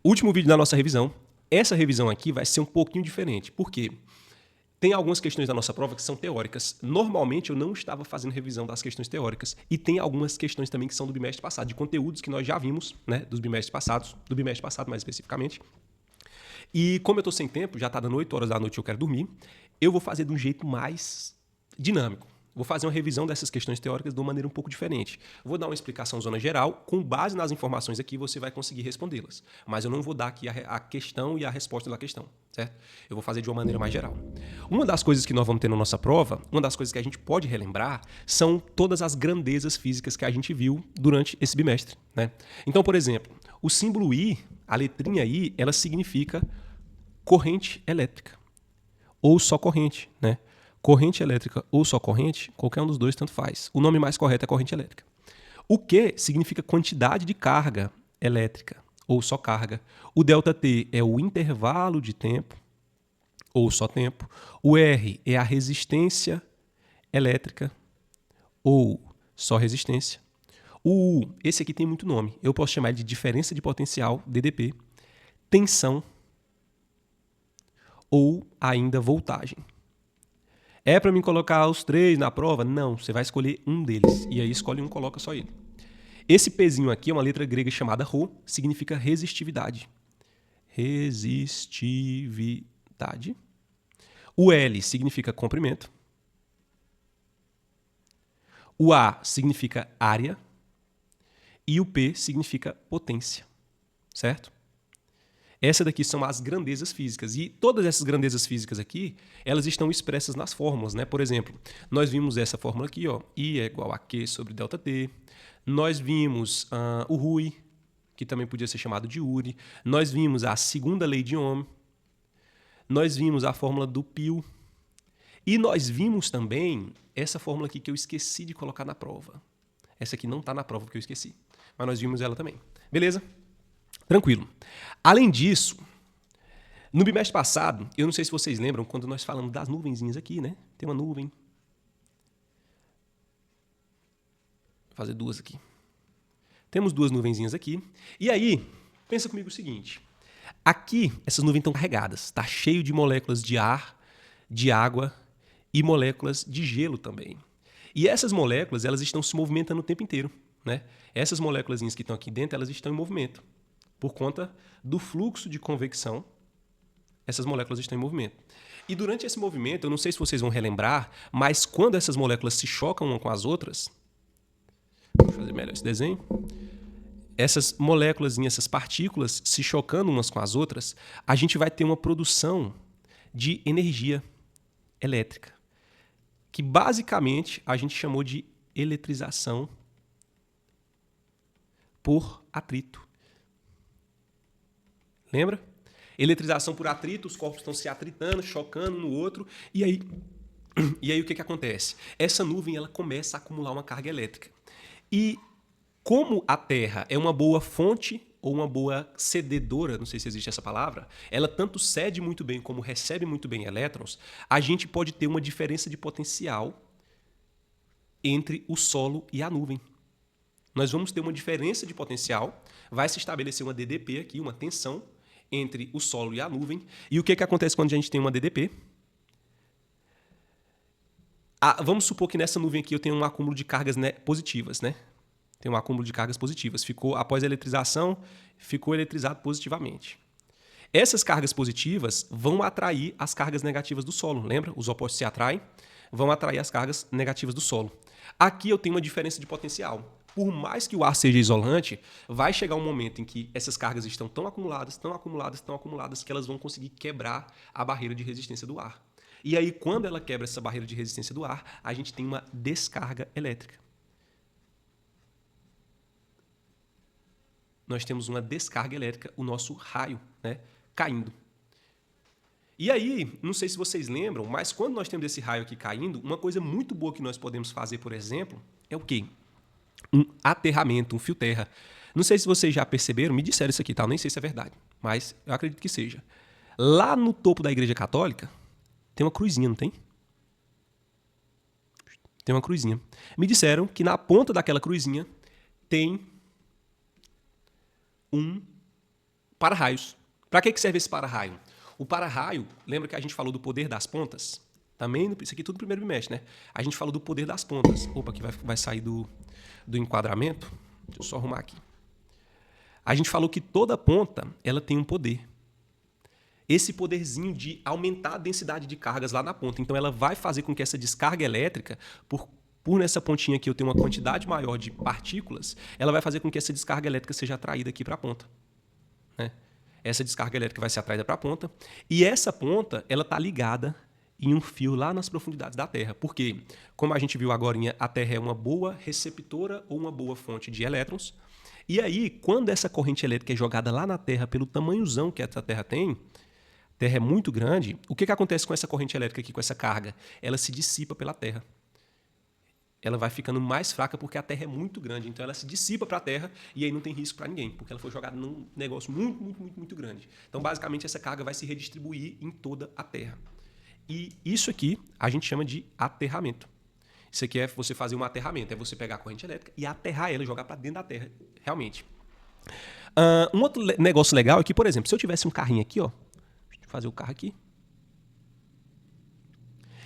Último vídeo da nossa revisão. Essa revisão aqui vai ser um pouquinho diferente. Por quê? Tem algumas questões da nossa prova que são teóricas. Normalmente eu não estava fazendo revisão das questões teóricas. E tem algumas questões também que são do bimestre passado, de conteúdos que nós já vimos, né, dos bimestres passados, do bimestre passado mais especificamente. E como eu estou sem tempo, já está dando 8 horas da noite e eu quero dormir, eu vou fazer de um jeito mais dinâmico. Vou fazer uma revisão dessas questões teóricas de uma maneira um pouco diferente. Vou dar uma explicação zona geral, com base nas informações aqui você vai conseguir respondê-las. Mas eu não vou dar aqui a questão e a resposta da questão, certo? Eu vou fazer de uma maneira mais geral. Uma das coisas que nós vamos ter na nossa prova, uma das coisas que a gente pode relembrar, são todas as grandezas físicas que a gente viu durante esse bimestre, né? Então, por exemplo, o símbolo I, a letrinha I, ela significa corrente elétrica, ou só corrente, né? Corrente elétrica ou só corrente, qualquer um dos dois tanto faz. O nome mais correto é corrente elétrica. O Q significa quantidade de carga elétrica ou só carga. O ΔT é o intervalo de tempo ou só tempo. O R é a resistência elétrica ou só resistência. O U, esse aqui tem muito nome. Eu posso chamar de diferença de potencial, DDP, tensão ou ainda voltagem. É para mim colocar os três na prova? Não, você vai escolher um deles. E aí escolhe um, coloca só ele. Esse Pzinho aqui é uma letra grega chamada Rho, significa resistividade. Resistividade. O L significa comprimento. O A significa área. E o P significa potência. Certo? Essas daqui são as grandezas físicas. E todas essas grandezas físicas aqui, elas estão expressas nas fórmulas, né? Por exemplo, nós vimos essa fórmula aqui, ó, I é igual a Q sobre ΔT. Nós vimos o Rui, que também podia ser chamado de Uri. Nós vimos a segunda lei de Ohm. Nós vimos a fórmula do Pio. E nós vimos também essa fórmula aqui que eu esqueci de colocar na prova. Essa aqui não está na prova porque eu esqueci. Mas nós vimos ela também. Beleza? Tranquilo. Além disso, no bimestre passado, eu não sei se vocês lembram, quando nós falamos das nuvenzinhas aqui, né? Tem uma nuvem. Vou fazer duas aqui. Temos duas nuvenzinhas aqui. E aí, pensa comigo o seguinte. Aqui, essas nuvens estão carregadas. Está cheio de moléculas de ar, de água e moléculas de gelo também. E essas moléculas, elas estão se movimentando o tempo inteiro, né? Essas moléculas que estão aqui dentro, elas estão em movimento. Por conta do fluxo de convecção, essas moléculas estão em movimento. E durante esse movimento, eu não sei se vocês vão relembrar, mas quando essas moléculas se chocam umas com as outras, vou fazer melhor esse desenho, essas moléculas, essas partículas se chocando umas com as outras, a gente vai ter uma produção de energia elétrica, que basicamente a gente chamou de eletrização por atrito. Lembra? Eletrização por atrito, os corpos estão se atritando, chocando um no outro, e aí o que acontece? Essa nuvem ela começa a acumular uma carga elétrica. E como a Terra é uma boa fonte ou uma boa cededora, não sei se existe essa palavra, ela tanto cede muito bem como recebe muito bem elétrons, a gente pode ter uma diferença de potencial entre o solo e a nuvem. Nós vamos ter uma diferença de potencial, vai se estabelecer uma DDP aqui, uma tensão entre o solo e a nuvem. E o que acontece quando a gente tem uma DDP? Vamos supor que nessa nuvem aqui eu tenho um acúmulo de cargas positivas, né? Tem um acúmulo de cargas positivas. Após a eletrização, ficou eletrizado positivamente. Essas cargas positivas vão atrair as cargas negativas do solo. Lembra? Os opostos se atraem, vão atrair as cargas negativas do solo. Aqui eu tenho uma diferença de potencial. Por mais que o ar seja isolante, vai chegar um momento em que essas cargas estão tão acumuladas, que elas vão conseguir quebrar a barreira de resistência do ar. E aí, quando ela quebra essa barreira de resistência do ar, a gente tem uma descarga elétrica. Nós temos uma descarga elétrica, o nosso raio, né, caindo. E aí, não sei se vocês lembram, mas quando nós temos esse raio aqui caindo, uma coisa muito boa que nós podemos fazer, por exemplo, é o quê? Um aterramento, um fio terra. Não sei se vocês já perceberam, me disseram isso aqui, tá? Eu nem sei se é verdade, mas eu acredito que seja. Lá no topo da Igreja Católica, tem uma cruzinha, não tem? Tem uma cruzinha. Me disseram que na ponta daquela cruzinha tem um Para-raios. Para que serve esse para-raio? O para-raio, lembra que a gente falou do poder das pontas? Também, isso aqui tudo no primeiro bimestre, né? A gente falou do poder das pontas. Opa, aqui vai sair do enquadramento. Deixa eu só arrumar aqui. A gente falou que toda ponta ela tem um poder. Esse poderzinho de aumentar a densidade de cargas lá na ponta. Então, ela vai fazer com que essa descarga elétrica, por nessa pontinha aqui eu tenho uma quantidade maior de partículas, ela vai fazer com que essa descarga elétrica seja atraída aqui para a ponta. Né? Essa descarga elétrica vai ser atraída para a ponta. E essa ponta ela está ligada em um fio lá nas profundidades da Terra. Porque, como a gente viu agora, a Terra é uma boa receptora ou uma boa fonte de elétrons. E aí, quando essa corrente elétrica é jogada lá na Terra pelo tamanhozão que essa Terra tem, a Terra é muito grande, o que acontece com essa corrente elétrica aqui, com essa carga? Ela se dissipa pela Terra. Ela vai ficando mais fraca porque a Terra é muito grande. Então, ela se dissipa para a Terra e aí não tem risco para ninguém, porque ela foi jogada num negócio muito grande. Então, basicamente, essa carga vai se redistribuir em toda a Terra. E isso aqui a gente chama de aterramento. Isso aqui é você fazer um aterramento, é você pegar a corrente elétrica e aterrar ela, jogar para dentro da Terra, realmente. Um outro negócio legal é que, por exemplo, se eu tivesse um carrinho aqui, ó, deixa eu fazer o carro aqui.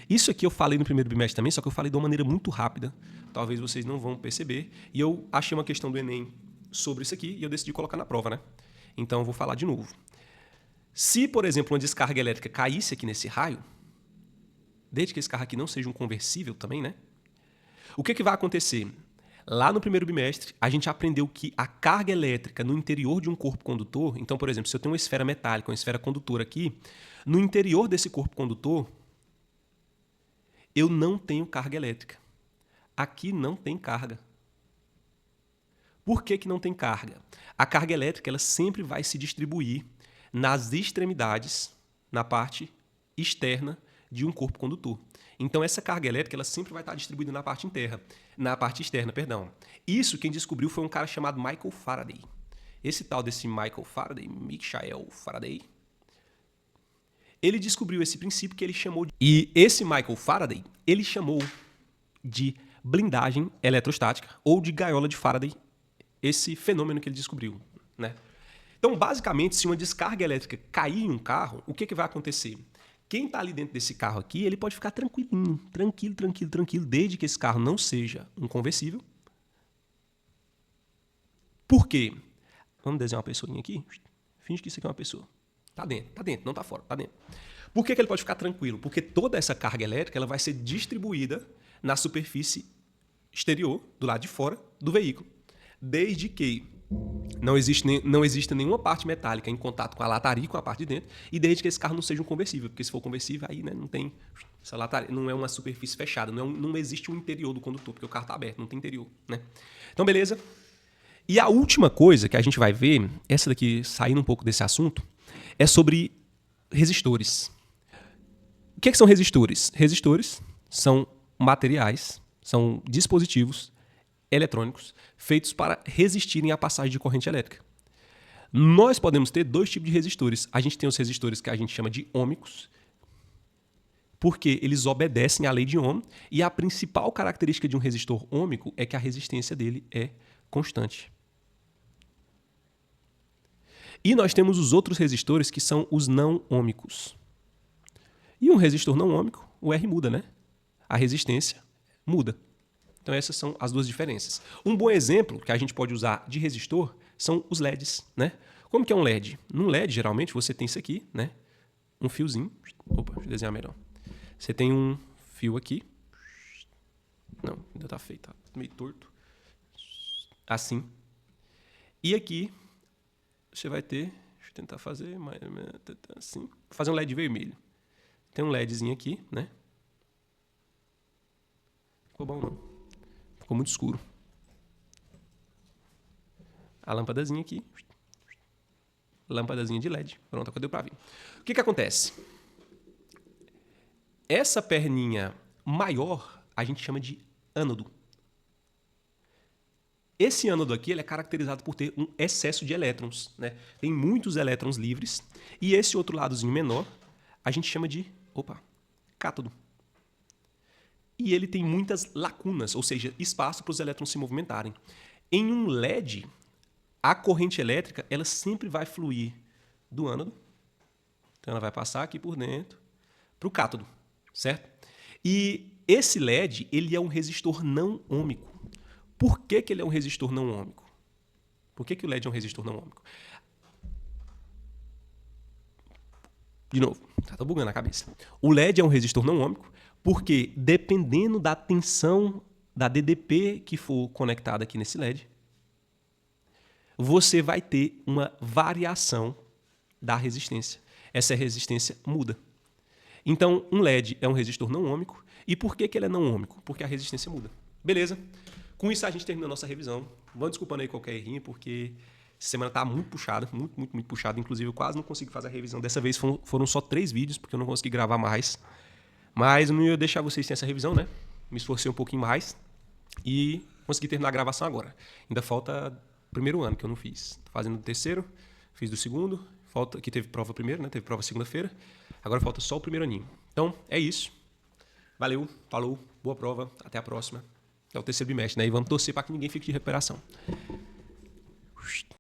Isso aqui eu falei no primeiro bimestre também, só que eu falei de uma maneira muito rápida. Talvez vocês não vão perceber. E eu achei uma questão do Enem sobre isso aqui e eu decidi colocar na prova, né? Então eu vou falar de novo. Se, por exemplo, uma descarga elétrica caísse aqui nesse raio, desde que esse carro aqui não seja um conversível também, né? O que vai acontecer? Lá no primeiro bimestre, a gente aprendeu que a carga elétrica no interior de um corpo condutor... Então, por exemplo, se eu tenho uma esfera metálica, uma esfera condutora aqui, no interior desse corpo condutor, eu não tenho carga elétrica. Aqui não tem carga. Por que não tem carga? A carga elétrica ela sempre vai se distribuir nas extremidades, na parte externa de um corpo condutor. Então, essa carga elétrica ela sempre vai estar distribuída na parte externa. Isso quem descobriu foi um cara chamado Michael Faraday. Esse tal desse Michael Faraday, ele descobriu esse princípio que ele chamou de... E esse Michael Faraday, ele chamou de blindagem eletrostática ou de gaiola de Faraday, esse fenômeno que ele descobriu, né? Então, basicamente, se uma descarga elétrica cair em um carro, o que vai acontecer? Quem está ali dentro desse carro aqui, ele pode ficar tranquilo, desde que esse carro não seja um conversível. Por quê? Vamos desenhar uma pessoinha aqui? Finge que isso aqui é uma pessoa. Tá dentro, não tá fora, tá dentro. Por que ele pode ficar tranquilo? Porque toda essa carga elétrica ela vai ser distribuída na superfície exterior, do lado de fora do veículo. Desde que não exista nenhuma parte metálica em contato com a lataria, com a parte de dentro, e desde que esse carro não seja um conversível, porque se for conversível, aí, né, não tem essa lataria, não é uma superfície fechada, não existe um interior do condutor, porque o carro está aberto, não tem interior, né? Então, beleza. E a última coisa que a gente vai ver, essa daqui, saindo um pouco desse assunto, é sobre resistores. O que são resistores? Resistores são materiais, são dispositivos eletrônicos feitos para resistirem à passagem de corrente elétrica. Nós podemos ter dois tipos de resistores. A gente tem os resistores que a gente chama de ôhmicos, porque eles obedecem à lei de Ohm, e a principal característica de um resistor ôhmico é que a resistência dele é constante. E nós temos os outros resistores que são os não ôhmicos. E um resistor não ôhmico, o R muda, né? A resistência muda. Então essas são as duas diferenças. Um bom exemplo que a gente pode usar de resistor são os LEDs, né? Como que é um LED? Num LED, geralmente, você tem isso aqui, né? Um fiozinho. Opa, deixa eu desenhar melhor. Você tem um fio aqui. Não, ainda tá feio, tá meio torto. Assim. E aqui você vai ter, deixa eu tentar fazer assim, vou fazer um LED vermelho. Tem um LEDzinho aqui, né? Ficou bom não? Ficou muito escuro. A lâmpadazinha aqui. Lâmpadazinha de LED. Pronto, deu para ver. O que acontece? Essa perninha maior a gente chama de ânodo. Esse ânodo aqui ele é caracterizado por ter um excesso de elétrons, né? Tem muitos elétrons livres. E esse outro ladozinho menor a gente chama de cátodo. E ele tem muitas lacunas, ou seja, espaço para os elétrons se movimentarem. Em um LED, a corrente elétrica ela sempre vai fluir do ânodo. Então, ela vai passar aqui por dentro para o cátodo, certo? E esse LED, ele é um resistor não ohmico. Por que, que ele é um resistor não ohmico? Por que, que o LED é um resistor não ohmico? De novo, tá bugando a cabeça. O LED é um resistor não ohmico porque, dependendo da tensão da DDP que for conectada aqui nesse LED, você vai ter uma variação da resistência. Essa resistência muda. Então, um LED é um resistor não ohmico. E por que, que ele é não ohmico? Porque a resistência muda. Beleza? Com isso, a gente termina a nossa revisão. Vão desculpando aí qualquer errinho, porque essa semana tá muito puxada, muito puxada. Inclusive, eu quase não consegui fazer a revisão. Dessa vez foram só 3 vídeos, porque eu não consegui gravar mais. Mas eu não ia deixar vocês sem essa revisão, né? Me esforcei um pouquinho mais e consegui terminar a gravação agora. Ainda falta o primeiro ano, que eu não fiz. Tô fazendo o terceiro, fiz do segundo, falta que teve prova primeiro, né? Teve prova segunda-feira. Agora falta só o primeiro aninho. Então, é isso. Valeu, falou, boa prova, até a próxima. É o terceiro bimestre, né? E vamos torcer para que ninguém fique de recuperação.